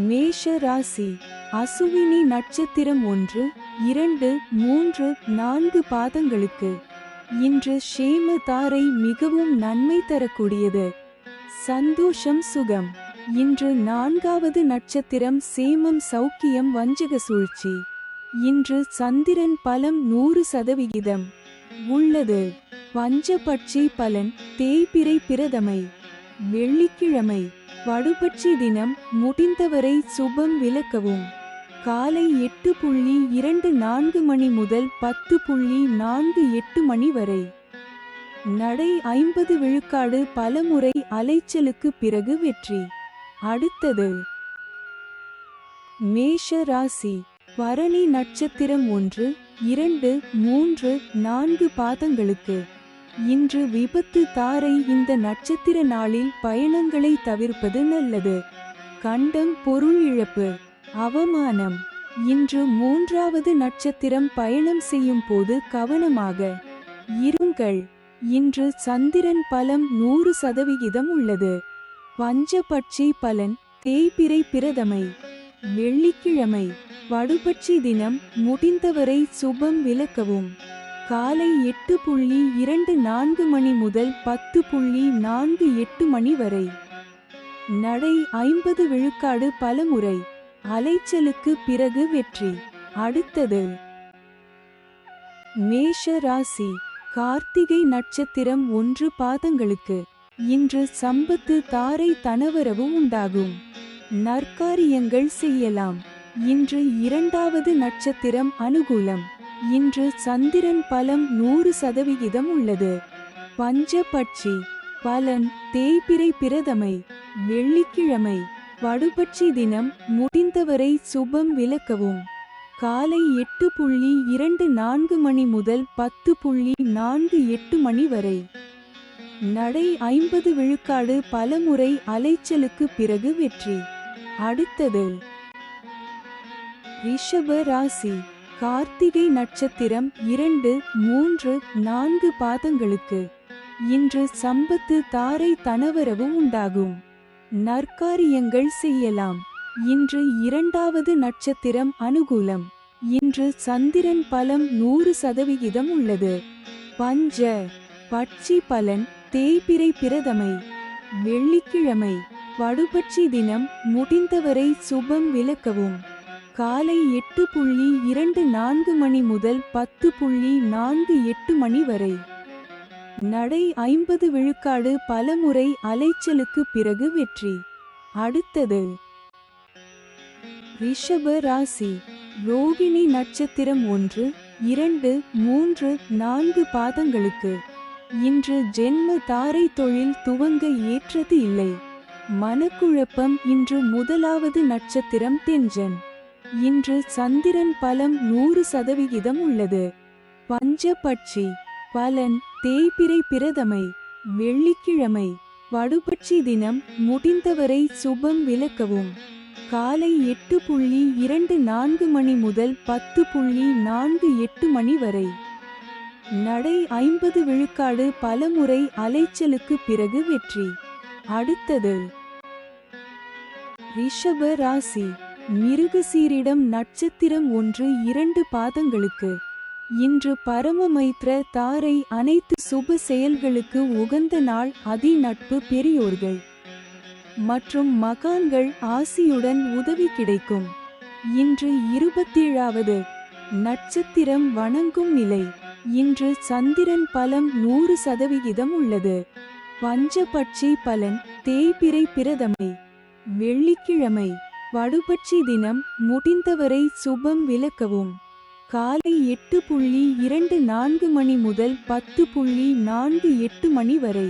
மேஷ ராசி. அசுவினி நட்சத்திரம் 1, 2, 3, 4 பாதங்களுக்கு இன்று ஷேம தாரை மிகவும் நன்மை தரக்கூடியது. சந்தோஷம் சுகம். இன்று 4வது நட்சத்திரம் சேமம் சௌக்கியம் வஞ்சக சூழ்ச்சி. இன்று சந்திரன் பலம் 100% உள்ளது. பஞ்சபட்சி பலன் தேய்பிறை பிரதமை. வெள்ளிக்கிழமை வடுபட்சி தினம். முடிந்தவரை சுபம் விலக்கவும். காலை 8:24 மணி முதல் 10:48 மணி வரை. நடை 50 விழுக்காடு பலமுறை அலைச்சலுக்கு பிறகு வெற்றி. அடுத்தது மேஷ ராசி. பரணி நட்சத்திரம் 1, 2, 3, 4 பாதங்களுக்கு இன்று விபத்து தாரை. இந்த நட்சத்திர நாளில் பயணங்களை தவிர்ப்பது நல்லது. கண்டம் பொருள் இழப்பு அவமானம். இன்று 3வது நட்சத்திரம் பயணம் செய்யும் போது கவனமாக இருங்கள். இன்று சந்திரன் பலம் 100% உள்ளது. பஞ்சபட்சி பலன் தேய்பிறை பிரதமை. வெள்ளிக்கிழமை வடுபட்சி தினம். முடிந்தவரை சுபம் விலக்கவும். காலை 8:24 மணி முதல் 10:48 மணி வரை. நடை 50 விழுக்காடு பலமுறை அலைச்சலுக்கு பிறகு வெற்றி. அடுத்தது மேஷ ராசி. கார்த்திகை நட்சத்திரம் 1 பாதங்களுக்கு இன்று சம்பத்து தாரை தனவரவு உண்டாகும். நற்காரியங்கள் செய்யலாம். இன்று 2வது நட்சத்திரம் அனுகூலம். இன்று சந்திரன் பலம் 100% உள்ளது. பஞ்சபட்சி பலன் தேய்பிறை பிரதமை. வெள்ளிக்கிழமை வடுபட்சி தினம். முடிந்தவரை சுபம் விலக்கவும். காலை 8:24 மணி முதல் 10:48 மணி வரை. நடை 50 விழுக்காடு பலமுறை அலைச்சலுக்கு பிறகு வெற்றி. அடுத்தது ரிஷப ராசி. கார்த்திகை நட்சத்திரம் 2, 3, 4 பாதங்களுக்கு இன்று சம்பத்து தாரை தனவரவு உண்டாகும். நற்காரியங்கள் செய்யலாம். இன்று 2வது நட்சத்திரம் அனுகூலம். இன்று சந்திரன் பலம் 100% உள்ளது. பஞ்ச பட்சி பலன் தேய்பிறை பிரதமை. வெள்ளிக்கிழமை வடுபட்சி தினம். முடிந்தவரை சுபம் விலக்கவும். காலை 8:24 மணி முதல் 10:48 மணி வரை. நடை 50 விழுக்காடு பலமுறை அலைச்சலுக்கு பிறகு வெற்றி. அடுத்தது ரிஷப ராசி. ரோகிணி நட்சத்திரம் 1, 2, 3, 4 பாதங்களுக்கு இன்று ஜென்ம தாரை தொழில் துவங்க ஏற்றது இல்லை. மனக்குழப்பம். இன்று 1வது நட்சத்திரம் தெஞ்சன். இன்று சந்திரன் பலம் 100% உள்ளது. பஞ்சபட்சி பலன் தேய்பிறை பிரதமை. வெள்ளிக்கிழமை வடுபட்சி தினம். முடிந்தவரை சுபம் விலக்கவும். காலை 8:24 மணி முதல் 10:48 மணி வரை. நடை 50 விழுக்காடு பலமுறை அலைச்சலுக்கு பிறகு வெற்றி. அடுத்தது ரிஷப ராசி. மிருகசீரிடம் நட்சத்திரம் 1, 2 பாதங்களுக்கு இன்று பரமமைத்ர தாரை. அனைத்து சுப செயல்களுக்கு உகந்த நாள். அதி நட்பு பெரியோர்கள் மற்றும் மகான்கள் ஆசியுடன் உதவி கிடைக்கும். இன்று 27வது நட்சத்திரம் வணங்கும் நிலை. இன்று சந்திரன் பலம் 100% உள்ளது. பஞ்சபட்சி பலன் தேய்பிறை பிரதமை. வெள்ளிக்கிழமை வடுபட்சி தினம். முடிந்தவரை சுபம் விலக்கவும். காலை 8:24 மணி முதல் 10:48 மணி வரை.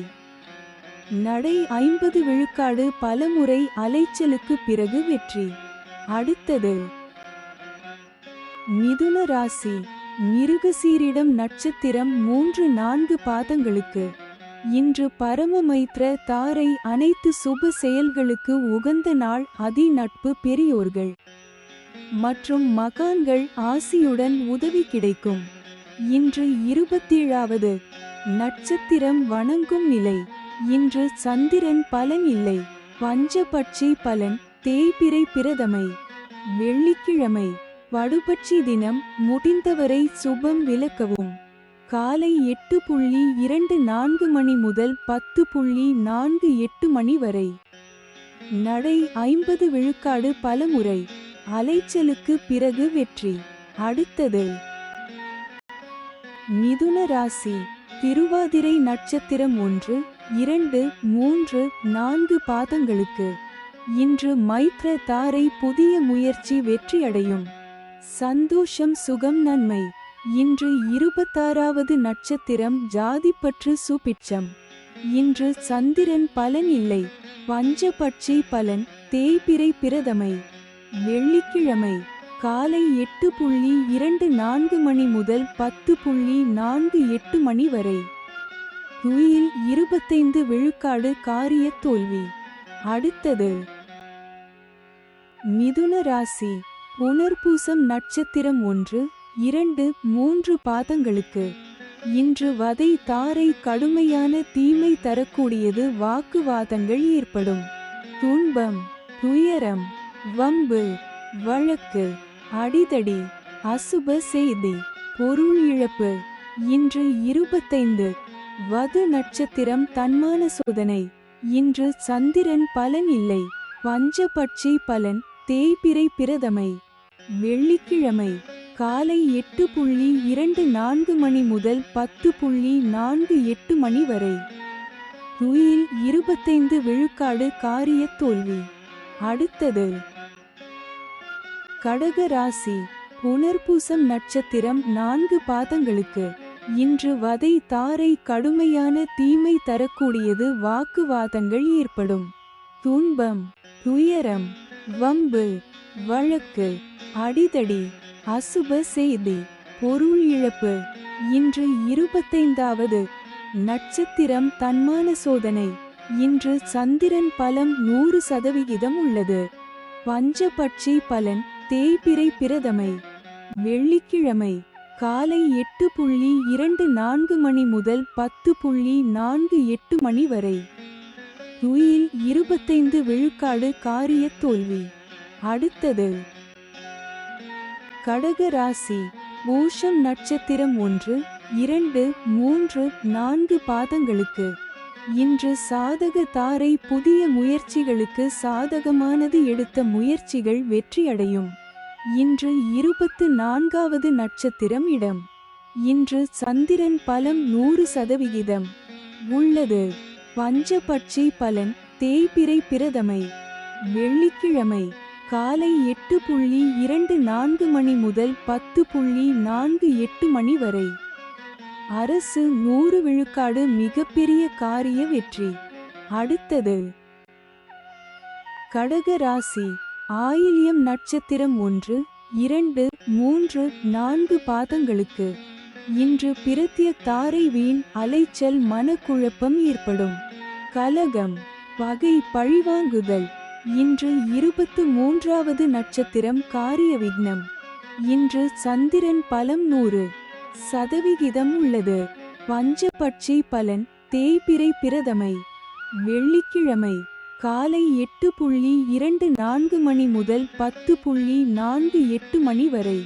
நடை 50 விழுக்காடு பலமுறை அலைச்சலுக்கு பிறகு வெற்றி. அடுத்தது மிதுன ராசி. மிருகசீரிடம் நட்சத்திரம் 3, 4 பாதங்களுக்கு இன்று பரமமைத்ர தாரை. அனைத்து சுப செயல்களுக்கு உகந்த நாள். அதி நட்பு பெரியோர்கள் மற்றும் மகான்கள் ஆசியுடன் உதவி கிடைக்கும். இன்று 27வது நட்சத்திரம் வணங்கும் நிலை. இன்று சந்திரன் பலன் இல்லை. பஞ்சபட்சி பலன் தேய்பிறை பிரதமை வெள்ளிக்கிழமை வடுபட்சி தினம் முடிந்தவரை சுபம் விலக்கவும். காலை 8:24 மணி முதல் 10:48 மணி வரை. நடை 50 விழுக்காடு பலமுறை. அலைச்சலுக்கு பிறகு வெற்றி. அடுத்தது மிதுன ராசி. திருவாதிரை நட்சத்திரம் 1, 2, 3, 4 பாதங்களுக்கு இன்று மைத்ர தாரை புதிய முயற்சி வெற்றியடையும். சந்தோஷம் சுகம் நன்மை. இன்று 26வது நட்சத்திரம் ஜாதிப்பற்று சுபிட்சம். இன்று சந்திரன் பலன் இல்லை. பஞ்சபட்சி பலன் தேய்பிறை பிரதமை வெள்ளிக்கிழமை காலை 8:24 மணி முதல் 10:48 மணி வரை. துயில் 25 விழுக்காடு காரிய தோல்வி. அடுத்தது மிதுன ராசி. புனர்பூசம் நட்சத்திரம் 1, 2, 3 பாதங்களுக்கு இன்று வதை தாரை கடுமையான தீமை தரக்கூடியது. வாக்குவாதங்கள் ஏற்படும். துன்பம், துயரம், வம்பு, வழக்கு, அடிதடி, அசுப செய்தி, பொருள் இழப்பு. இன்று 25. வது நட்சத்திரம் தன்மான சோதனை. இன்று சந்திரன் பலன் இல்லை. பஞ்சபட்சி பலன் தேய்பிறை பிரதமை வெள்ளிக்கிழமை காலை 8:24 மணி முதல் 10:48 மணி வரை. துயில் 25 விழுக்காடு காரிய தோல்வி. அடுத்தது கடக ராசி. புனர்பூசம் நட்சத்திரம் 4 பாதங்களுக்கு இன்று வதை தாரை கடுமையான தீமை தரக்கூடியது. வாக்குவாதங்கள் ஏற்படும். துன்பம், துயரம், வம்பு, வழக்கு, அடிதடி, அசுப செய்தி, பொருள் இழப்பு. இன்று 25வது நட்சத்திரம் தன்மான சோதனை. இன்று சந்திரன் பலம் 100% உள்ளது. பஞ்சபட்சி பலன் தேய்பிறை பிரதமை வெள்ளிக்கிழமை காலை 8:24 மணி முதல் 10:48 மணி வரை. துயில் 25 விழுக்காடு காரிய தோல்வி. அடுத்தது கடக ராசி. பூஷம் நட்சத்திரம் 1, 2, 3, 4 பாதங்களுக்கு இன்று சாதக தாரை புதிய முயற்சிகளுக்கு சாதகமானது. எடுத்த முயற்சிகள் வெற்றியடையும். இன்று 24வது நட்சத்திரம் இடம். இன்று சந்திரன் பலம் 100% உள்ளது. பஞ்சபட்சி பலன் தேய்பிறை பிரதமை வெள்ளிக்கிழமை காலை 8:24 மணி முதல் 10:48 மணி வரை. அரசு 100 விழுக்காடு மிகப்பெரிய காரிய வெற்றி. அடுத்தது கடக ராசி. ஆயில்யம் நட்சத்திரம் 1, 2, 3, 4 பாதங்களுக்கு இன்று பிரத்ய தாரை வீண் அலைச்சல் மனக்குழப்பம் ஏற்படும். கலகம், பகை, பழிவாங்குதல். இன்று 23வது நட்சத்திரம் காரிய விக்னம். இன்று சந்திரன் பலம் 100% உள்ளது. பஞ்சபட்சி பலன் தேய்பிறை பிரதமை வெள்ளிக்கிழமை காலை 8:24 மணி முதல் 10:48 மணி வரை.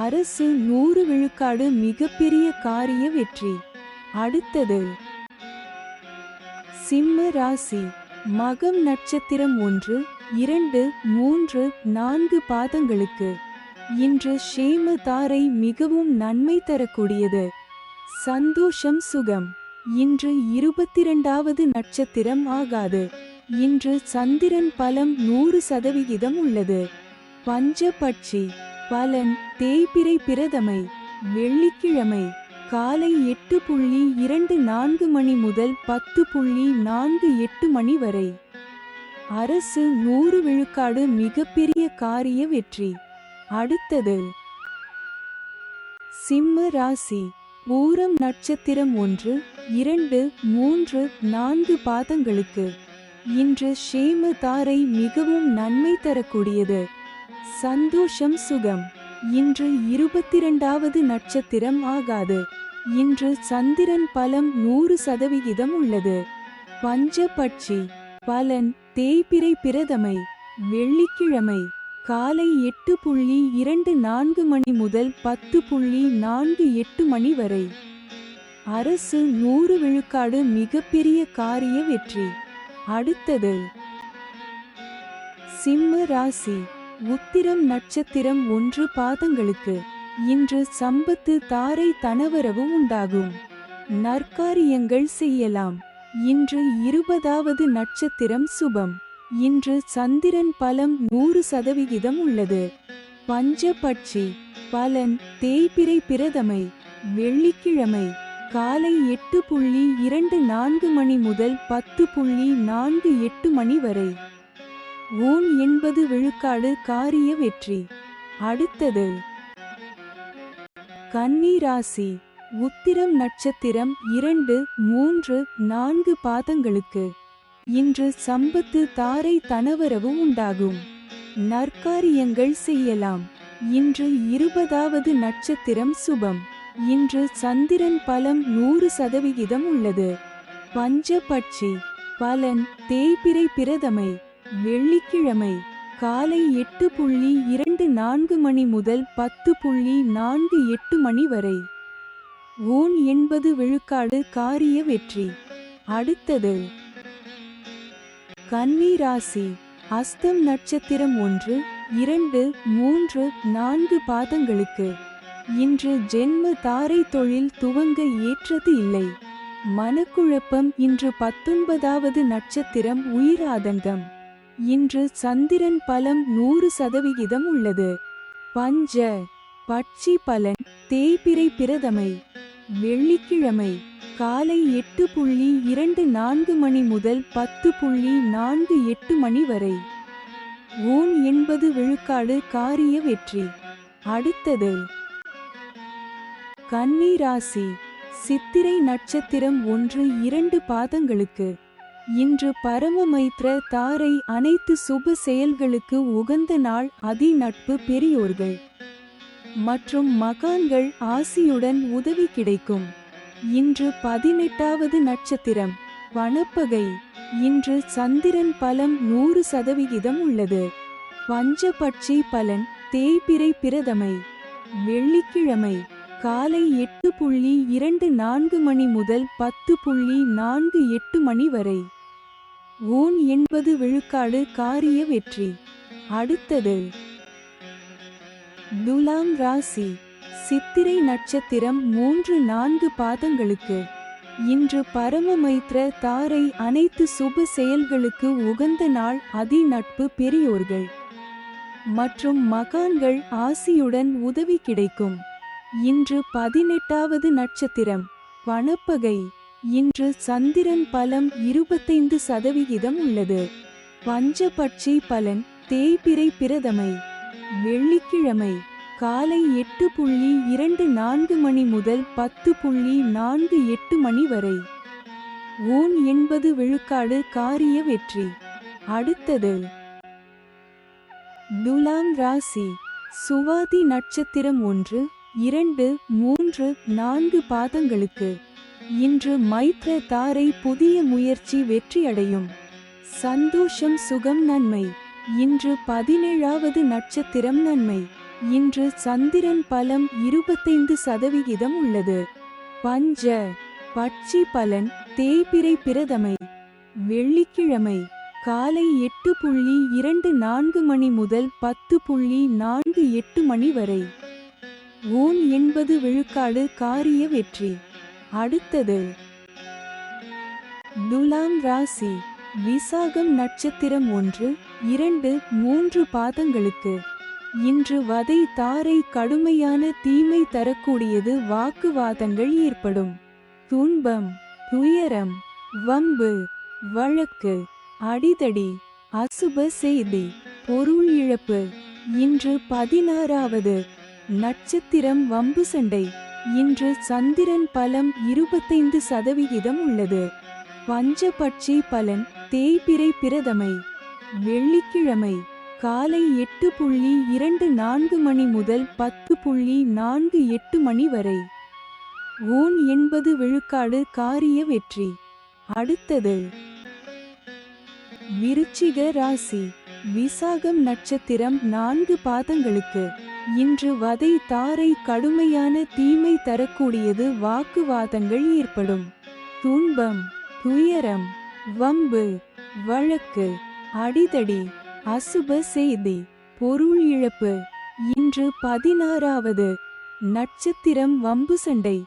அரசு 100 விழுக்காடு மிகப்பெரிய காரிய வெற்றி. அடுத்தது சிம்ம ராசி. மகம் நட்சத்திரம் 1, 2, 3, 4 பாதங்களுக்கு இன்று ஷேம தாரை மிகவும் நன்மை தரக்கூடியது. சந்தோஷம் சுகம். இன்று 22வது நட்சத்திரம் ஆகாது. இன்று சந்திரன் பலம் 100% உள்ளது. பஞ்சபட்சி பலன் தேய்பிறை பிரதமை வெள்ளிக்கிழமை காலை 8:24 மணி முதல் 10:48 மணி வரை. அரசு 100 விழுக்காடு மிகப்பெரிய காரிய வெற்றி. அடுத்தது சிம்ம ராசி. பூரம் நட்சத்திரம் 1, 2, 3, 4 பாதங்களுக்கு இன்று ஷேம தாரை மிகவும் நன்மை தரக்கூடியது. சந்தோஷம் சுகம். இன்று 22வது நட்சத்திரம் ஆகாது. இன்று சந்திரன் பலம் 100% உள்ளது. பஞ்சபட்சி பலன் தேய்பிறை பிரதமை வெள்ளிக்கிழமை காலை 8:24 மணி முதல் 10:48 மணி வரை. அரசு 100 விழுக்காடு மிகப்பெரிய காரிய வெற்றி. அடுத்தது சிம்ம ராசி. உத்திரம் நட்சத்திரம் 1 பாதங்களுக்கு இன்று சம்பத்து தாரை தனவரவு உண்டாகும். நற்காரியங்கள் செய்யலாம். இன்று 20வது நட்சத்திரம் சுபம். இன்று சந்திரன் பலம் 100% உள்ளது. பஞ்சபட்சி பலன் தேய்பிறை பிரதமை. வெள்ளிக்கிழமை காலை 8:24 மணி முதல் 10:48 மணி வரை. ஊன் 80 விழுக்காடு காரிய வெற்றி. அடுத்தது கன்னி ராசி. உத்திரம் நட்சத்திரம் 2, 3, 4 பாதங்களுக்கு இன்று சம்பத்து தாரை தனவரவு உண்டாகும். நற்காரியங்கள் செய்யலாம். இன்று 20வது நட்சத்திரம் சுபம். இன்று சந்திரன் பலம் 100% உள்ளது. பஞ்சபட்சி பலன் தேய்பிறை பிரதமை. வெள்ளிக்கிழமை காலை 8:24 மணி முதல் 10:48 மணி வரை. ஊன் 80 விழுக்காடு காரிய வெற்றி. அடுத்தது கன்னி ராசி. அஸ்தம் நட்சத்திரம் 1, 2, 3, 4 பாதங்களுக்கு இன்று ஜென்ம தாரை தொழில் துவங்க ஏற்றது இல்லை. மனக்குழப்பம். இன்று 19வது நட்சத்திரம் உயிராதங்கம். இன்று சந்திரன் பலம் 100% உள்ளது. பஞ்ச பட்சி பலன் தேய்பிறை பிரதமை. வெள்ளிக்கிழமை காலை 8:24 மணி முதல் 10:48 மணி வரை. ஊன் 80 விழுக்காடு காரிய வெற்றி. அடுத்தது கன்னி ராசி. சித்திரை நட்சத்திரம் 1, 2 பாதங்களுக்கு இன்று பரமமைத்ர தாரை அனைத்து சுப செயல்களுக்கு உகந்த நாள். அதி நட்பு பெரியோர்கள் மற்றும் மகான்கள் ஆசியுடன் உதவி கிடைக்கும். இன்று 18வது நட்சத்திரம் வனப்பகை. இன்று சந்திரன் பலம் 100% உள்ளது. பஞ்சபட்சி பலன் தேய்பிறை பிரதமை. வெள்ளிக்கிழமை காலை 8:24 மணி முதல் 10:48 மணி வரை. ஊன் 80 விழுக்காடு காரிய வெற்றி. அடுத்தது துலாம் ராசி. சித்திரை நட்சத்திரம் 3, 4 பாதங்களுக்கு இன்று பரமமைத்ர தாரை அனைத்து சுப செயல்களுக்கு உகந்த நாள். அதி நட்பு பெரியோர்கள் மற்றும் மகான்கள் ஆசியுடன் உதவி கிடைக்கும். இன்று 18வது நட்சத்திரம் வனப்பகை. இன்று சந்திரன் பலம் 25% உள்ளது. பஞ்சபட்சி பலன் தேய்பிறை பிரதமை. வெள்ளிக்கிழமை காலை 8:24 மணி முதல் 10:48 மணி வரை. ஊன் 80 விழுக்காடு காரிய வெற்றி. அடுத்தது துலாம் ராசி. சுவாதி நட்சத்திரம் 1, 2, 3, 4 பாதங்களுக்கு இன்று மைத்ர தாரை புதிய முயற்சி வெற்றியடையும். சந்தோஷம் சுகம் நன்மை. இன்று 17வது நட்சத்திரம் நன்மை. இன்று சந்திரன் பலம் 25% உள்ளது. பஞ்ச பட்சி பலன் தேய்பிறை பிரதமை. வெள்ளிக்கிழமை காலை 8:24 மணி முதல் 10:48 மணி வரை. ஊன் 80 விழுக்காடு காரிய வெற்றி. அடுத்தது துலாம் ராசி. விசாகம் நட்சத்திரம் 1, 2, 3 பாதங்களுக்கு இன்று வதை தாரை கடுமையான தீமை தரக்கூடியது. வாக்குவாதங்கள் ஏற்படும். துன்பம் துயரம் வம்பு வழக்கு அடிதடி அசுப செய்தி பொருள் இழப்பு. இன்று 16வது நட்சத்திரம் வம்பு சண்டை. இன்று சந்திரன் பலம் 25% உள்ளது. பஞ்சபட்சி பலன் தேய்பிறை பிரதமை. வெள்ளிக்கிழமை காலை 8:24 மணி முதல் 10:48 மணி வரை. ஊன் 80 விழுக்காடு காரிய வெற்றி. அடுத்தது விருச்சிக ராசி. விசாகம் நட்சத்திரம் 4 பாதங்களுக்கு. இன்று வதை தாரை கடுமையான தீமை தரக்கூடியது. வாக்குவாதங்கள் ஏற்படும். துன்பம், துயரம், வம்பு, வழக்கு, அடிதடி, அசுப செய்தி, பொருள் இழப்பு. இன்று 16வது நட்சத்திரம் வம்பு சண்டை.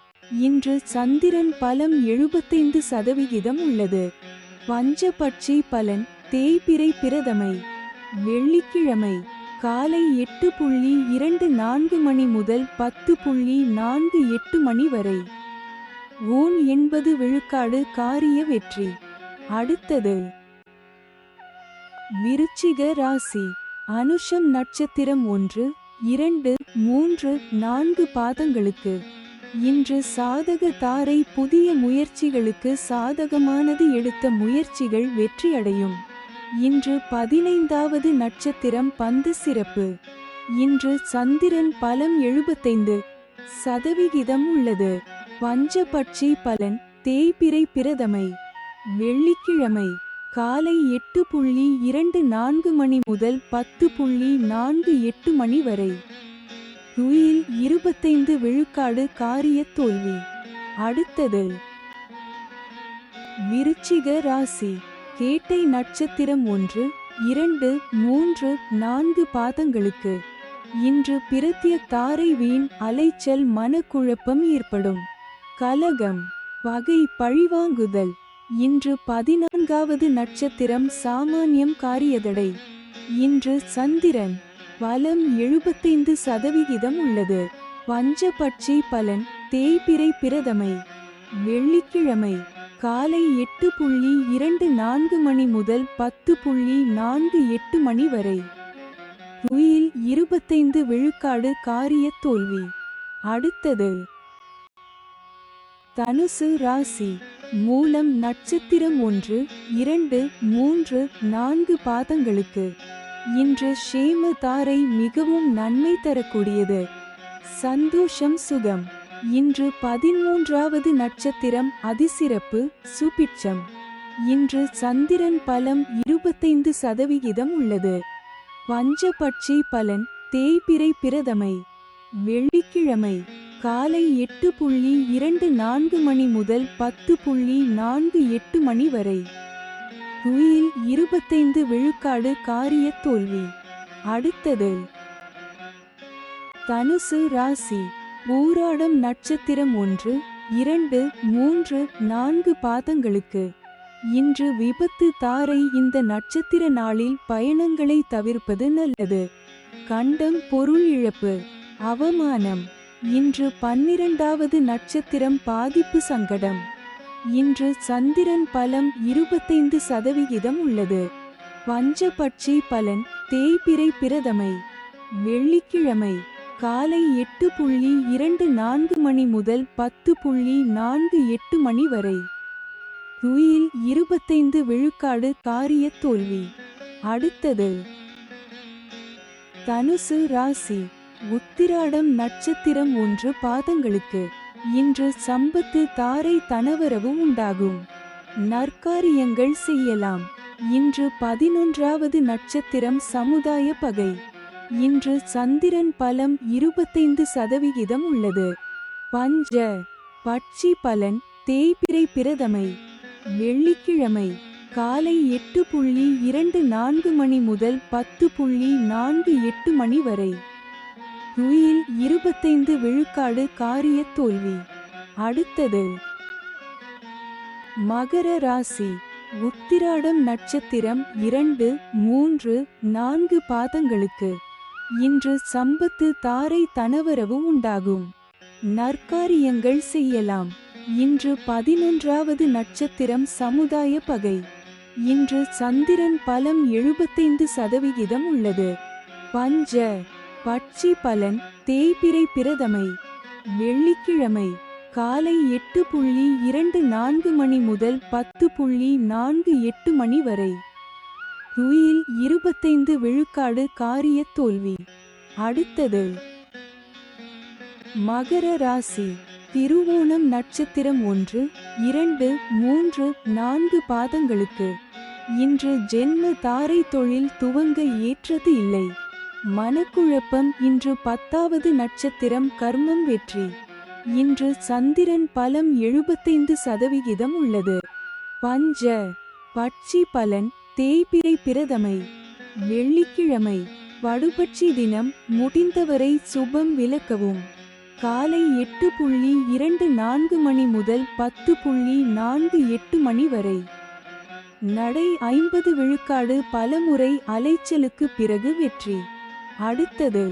இன்று சந்திரன் பலம் 75% உள்ளது. பஞ்சபட்சி பலன் தேய்பிறை பிரதமை. வெள்ளிக்கிழமை காலை 8:24 மணி முதல் 10:48 மணி வரை. ஊன் 80 விழுக்காடு காரிய வெற்றி. அடுத்தது விருச்சிக ராசி. அனுஷம் நட்சத்திரம் 1, 2, 3, 4 பாதங்களுக்கு. இன்று சாதக தாரை புதிய முயற்சிகளுக்கு சாதகமானது. எடுத்த முயற்சிகள் வெற்றியடையும். இன்று 15வது நட்சத்திரம் பந்து சிறப்பு. இன்று சந்திரன் பலம் 75% உள்ளது. பஞ்சபட்சி பலன் தேய்பிறை பிரதமை. வெள்ளிக்கிழமை காலை 8:24 மணி முதல் 10:48 மணி வரை. துயில் 25 விழுக்காடு காரிய தோல்வி. அடுத்தது விருச்சிக ராசி. கேட்டை நட்சத்திரம் 1, 2, 3, 4 பாதங்களுக்கு. இன்று பிரத்ய தாரை வீண் அலைச்சல் மனக்குழப்பம் ஏற்படும். கலகம், பகை, பழிவாங்குதல். இன்று 14வது நட்சத்திரம் சாமானியம் காரியதடை. இன்று சந்திரன் பலம் 75% உள்ளது. பஞ்சபட்சி பலன் தேய்பிறை பிரதமை. வெள்ளிக்கிழமை காலை 8:24 மணி முதல் 10:48 மணி வரை. துயில் 25 விழுக்காடு காரிய தோல்வி. அடுத்தது தனுசு ராசி. மூலம் நட்சத்திரம் 1, 2, 3, 4 பாதங்களுக்கு. இன்று ஷேம தாரை மிகவும் நன்மை தரக்கூடியது. சந்தோஷம், சுகம். இன்று 13வது நட்சத்திரம் அதிசிறப்பு சுபிட்சம். இன்று சந்திரன் பலம் 25% உள்ளது. பஞ்சபட்சி பலன் தேய்பிறை பிரதமை. வெள்ளிக்கிழமை காலை 8:24 மணி முதல் 10:48 மணி வரை. துயில் 25 விழுக்காடு காரிய தோல்வி. அடுத்தது தனுசு ராசி. பூராடம் நட்சத்திரம் 1, 2, 3, 4 பாதங்களுக்கு. இன்று விபத்து தாரை. இந்த நட்சத்திர நாளில் பயணங்களை தவிர்ப்பது நல்லது. கண்டம், பொருள் இழப்பு, அவமானம். இன்று 12வது நட்சத்திரம் பாதிப்பு சங்கடம். இன்று சந்திரன் பலம் 25% உள்ளது. பஞ்சபட்சி பலன் தேய்பிறை பிரதமை. வெள்ளிக்கிழமை காலை 8:24 மணி முதல் 10:48 மணி வரை. துயில் 25 விழுக்காடு காரிய தோல்வி. அடுத்தது தனுசு ராசி. உத்திராடம் நட்சத்திரம் 1 பாதங்களுக்கு. இன்று சம்பத்து தாரை தனவரவு உண்டாகும். நற்காரியங்கள் செய்யலாம். இன்று 11வது நட்சத்திரம் சமுதாய பகை. இன்று சந்திரன் பலம் 25% உள்ளது. பஞ்ச பட்சி பலன் தேய்பிறை பிரதமை. வெள்ளிக்கிழமை காலை 8:24 மணி முதல் 10:48 மணி வரை. துயில் 25 விழுக்காடு காரிய தோல்வி. அடுத்தது மகர ராசி. உத்திராடம் நட்சத்திரம் 2, 3, 4 பாதங்களுக்கு. இன்று சம்பத்து தாரை தனவரவு உண்டாகும். நற்காரியங்கள் செய்யலாம். இன்று 11வது நட்சத்திரம் சமுதாய பகை. இன்று சந்திரன் பலம் 75% உள்ளது. பஞ்ச பட்சி பலன் தேய்பிறை பிரதமை. வெள்ளிக்கிழமை காலை 8:24 மணி முதல் 10:48 மணி வரை. துயில் 25 விழுக்காடு காரிய தோல்வி. அடுத்தது மகர ராசி. திருவோணம் நட்சத்திரம் 1, 2, 3, 4 பாதங்களுக்கு. இன்று ஜென்ம தாரை தொழில் துவங்க ஏற்றது இல்லை. மனக்குழப்பம். இன்று 10வது நட்சத்திரம் கர்மம் வெற்றி. இன்று சந்திரன் பலம் 75% உள்ளது. பஞ்ச பட்சி பலன் தேய்பிறை பிரதமை வெள்ளிக்கிழமை படுபட்சி தினம். முடிந்தவரை சுபம் விலக்கவும். காலை 8:24 மணி முதல் 10:48 மணி வரை. நடை 50 விழுக்காடு. பலமுறை அலைச்சலுக்கு பிறகு வெற்றி. அடுத்தது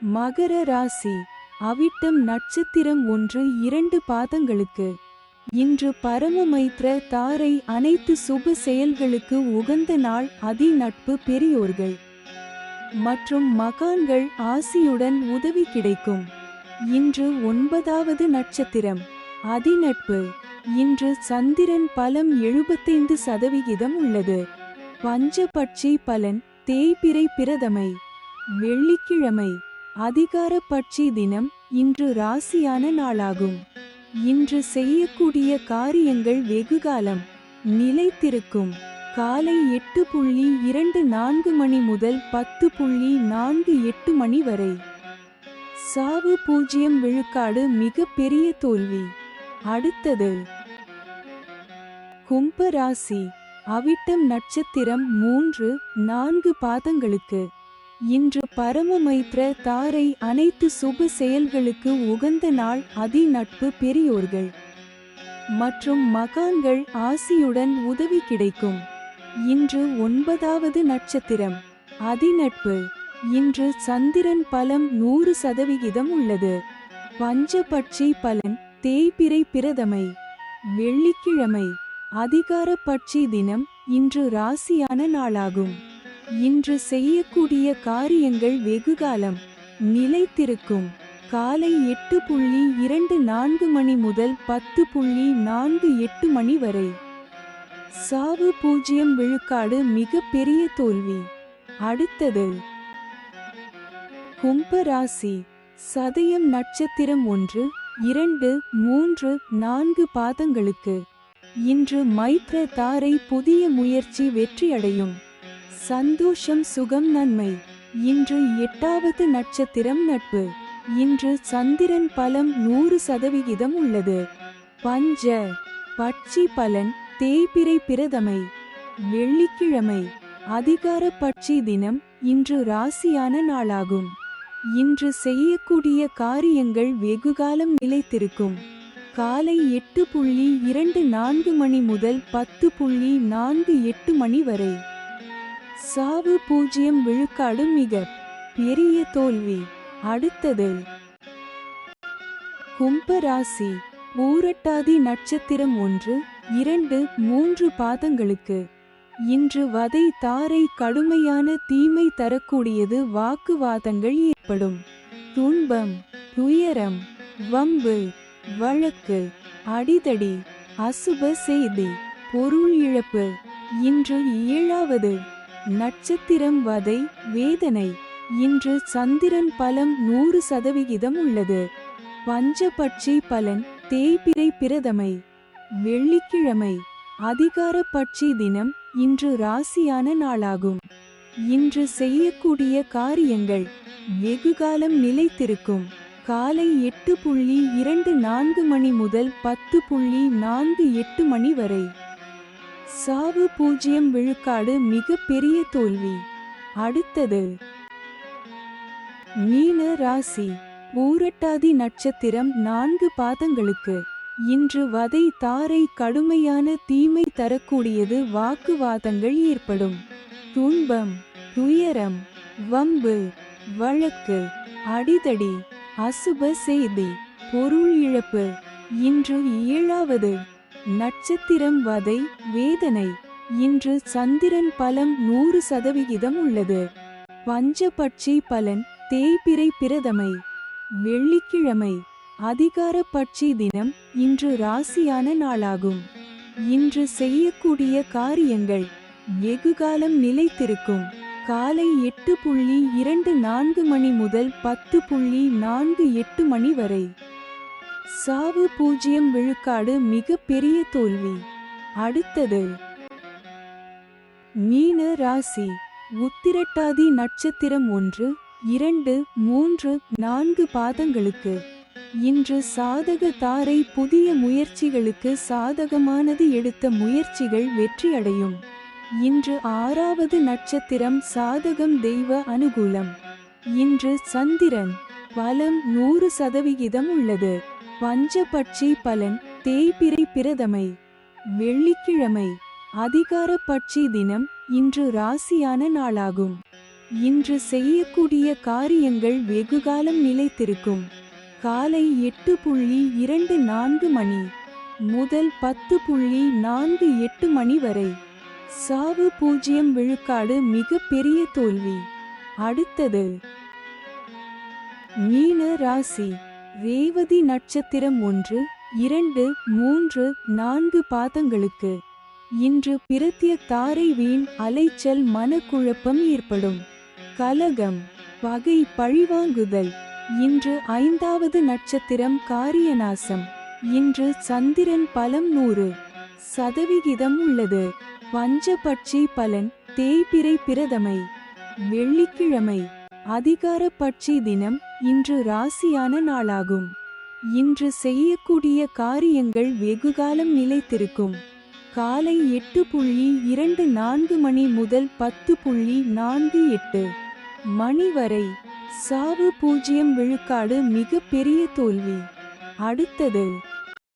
மகர ராசி. அவிட்டம் நட்சத்திரம் 1-2 பாதங்களுக்கு. இன்று பரமமைத்ர தாரை அனைத்து சுப செயல்களுக்கு உகந்த நாள். அதி நட்பு பெரியோர்கள் மற்றும் மகான்கள் ஆசியுடன் உதவி கிடைக்கும். இன்று 9வது நட்சத்திரம் அதிநட்பு. இன்று சந்திரன் பலம் 75% உள்ளது. பஞ்சபட்சி பலன் தேய்பிறை பிரதமை வெள்ளிக்கிழமை அதிகார பட்சி தினம். இன்று ராசியான நாளாகும். இன்று செய்யக்கூடிய காரியங்கள் வெகுகாலம் நிலைத்திருக்கும். காலை 8:24 மணி முதல் 10:48 மணி வரை. சாவு 0 விழுக்காடு. மிக பெரிய தோல்வி. அடுத்தது கும்ப ராசி. அவிட்டம் நட்சத்திரம் 3-4 பாதங்களுக்கு. இன்று பரமமைத்ர தாரை அனைத்து சுப செயல்களுக்கு உகந்த நாள். அதி நட்பு பெரியோர்கள் மற்றும் மகான்கள் ஆசியுடன் உதவி கிடைக்கும். இன்று 9வது நட்சத்திரம் அதிநட்பு. இன்று சந்திரன் பலம் 100% உள்ளது. பஞ்சபட்சி பலன் தேய்பிறை பிரதமை வெள்ளிக்கிழமை அதிகார பட்சி தினம். இன்று ராசியான நாளாகும். இன்று செய்யக்கூடிய காரியங்கள் வெகுகாலம் நிலைத்திருக்கும். காலை 8:24 மணி முதல் 10:48 மணி வரை. சாவு 0 விழுக்காடு. மிக பெரிய தோல்வி. அடுத்தது கும்ப ராசி. சதயம் நட்சத்திரம் 1-2-3-4 பாதங்களுக்கு. இன்று மைத்ர தாரை புதிய முயற்சி வெற்றியடையும். சந்தோஷம் சுகம் நன்மை. இன்று 8வது நட்சத்திரம் நட்பு. இன்று சந்திரன் பலம் 100% உள்ளது. பஞ்ச பட்சி பலன் தேய்பிறை பிரதமை வெள்ளிக்கிழமை அதிகார பட்சி தினம். இன்று ராசியான நாளாகும். இன்று செய்யக்கூடிய காரியங்கள் வெகுகாலம் நிலைத்திருக்கும். காலை 8:24 மணி முதல் 10:48 மணி வரை. சாவு 0 விழுக்காடு. மிக பெரிய தோல்வி. அடுத்தது கும்ப ராசி. பூரட்டாதி நட்சத்திரம் 1-2-3 பாதங்களுக்கு. இன்று வதை தாரை கடுமையான தீமை தரக்கூடியது. வாக்குவாதங்கள் ஏற்படும். துன்பம் துயரம் வம்பு வழக்கு அடிதடி அசுப செய்தி பொருள் இழப்பு. இன்று 7வது நட்சத்திரம் வதை வேதனை. இன்று சந்திரன் பலம் 100% உள்ளது. பஞ்சபட்சி பலன் தேய்பிறை பிரதமை வெள்ளிக்கிழமை அதிகார பட்சி தினம். இன்று ராசியான நாளாகும். இன்று செய்யக்கூடிய காரியங்கள் வெகுகாலம் நிலைத்திருக்கும். காலை 8:24 மணி முதல் 10:48 மணி வரை. சாவு 0 விழுக்காடு. மிக பெரிய தோல்வி. அடுத்தது மீன ராசி. பூரட்டாதி நட்சத்திரம் 4 பாதங்களுக்கு. இன்று வதை தாரை கடுமையான தீமை தரக்கூடியது. வாக்குவாதங்கள் ஏற்படும். துன்பம் துயரம் வம்பு வழக்கு அடிதடி அசுப செய்தி பொருள் இழப்பு. இன்று 7வது நட்சத்திரம் வதை வேதனை. இன்று சந்திரன் பலம் 100% உள்ளது. பஞ்சபட்சி பலன் தேய்பிறை பிரதமை வெள்ளிக்கிழமை அதிகார பட்சி தினம். இன்று ராசியான நாளாகும். இன்று செய்யக்கூடிய காரியங்கள் வெகுகாலம் நிலைத்திருக்கும். காலை 8:24 மணி முதல் 10:48 மணி வரை. சாவு 0 விழுக்காடு. மிக பெரிய தோல்வி. அடுத்தது மீன ராசி உத்திரட்டாதி நட்சத்திரம் 1, 2, 3, 4 பாதங்களுக்கு இன்று சாதக தாரை. புதிய முயற்சிகளுக்கு சாதகமானது. எடுத்த முயற்சிகள் வெற்றியடையும். இன்று 6வது நட்சத்திரம் சாதகம். தெய்வ அனுகூலம். இன்று சந்திரன் பலம் 100% உள்ளது. பஞ்சபட்சி பலன். தேய்பிறை பிரதமை வெள்ளிக்கிழமை அதிகார பட்சி தினம். இன்று ராசியான நாளாகும். இன்று செய்யக்கூடிய காரியங்கள் வெகுகாலம் நிலைத்திருக்கும். காலை 8:24 மணி முதல் 10:48 மணி வரை. சாவு 0 விழுக்காடு. மிக பெரிய தோல்வி. அடுத்தது மீன ராசி ரேவதி நட்சத்திரம் 1, 2, 3, 4 பாதங்களுக்கு இன்று பிரத்ய தாரை. வீண் அலைச்சல். மனக்குழப்பம் ஏற்படும். கலகம் பகை பழிவாங்குதல். இன்று 5வது நட்சத்திரம் காரியநாசம். இன்று சந்திரன் பலம் 100% உள்ளது. பஞ்சபட்சி பலன். தேய்பிறை பிரதமை வெள்ளிக்கிழமை அதிகார பட்சி தினம். இன்று ராசியான நாளாகும். இன்று செய்யக்கூடிய காரியங்கள் வெகுகாலம் நிலைத்திருக்கும். காலை 8:24 மணி முதல் 10:48 மணி வரை. சாவு 0 விழுக்காடு. மிக பெரிய தோல்வி. அடுத்தது